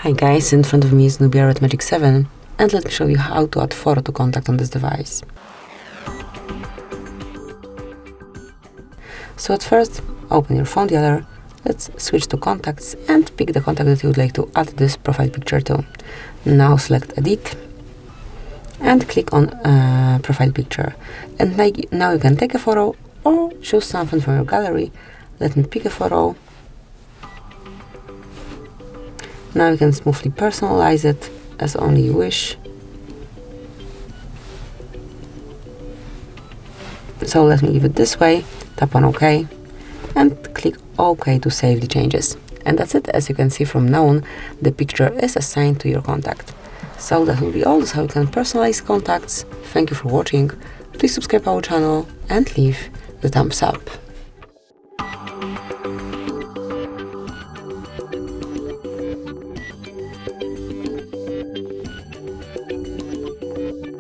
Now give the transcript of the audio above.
Hi guys, in front of me is Nubia Red Magic 7 and let me show you how to add photo to contact on this device. So at first, open your phone dealer, let's switch to contacts and pick the contact that you would like to add this profile picture to. Now select edit and click on profile picture. And now you can take a photo or choose something from your gallery. Let me pick a photo. Now you can smoothly personalize it as only you wish. So let me leave it this way, tap on OK, and click OK to save the changes. And that's it. As you can see, from now on, the picture is assigned to your contact. So that will be all. This is how you can personalize contacts. Thank you for watching. Please subscribe our channel and leave the thumbs up.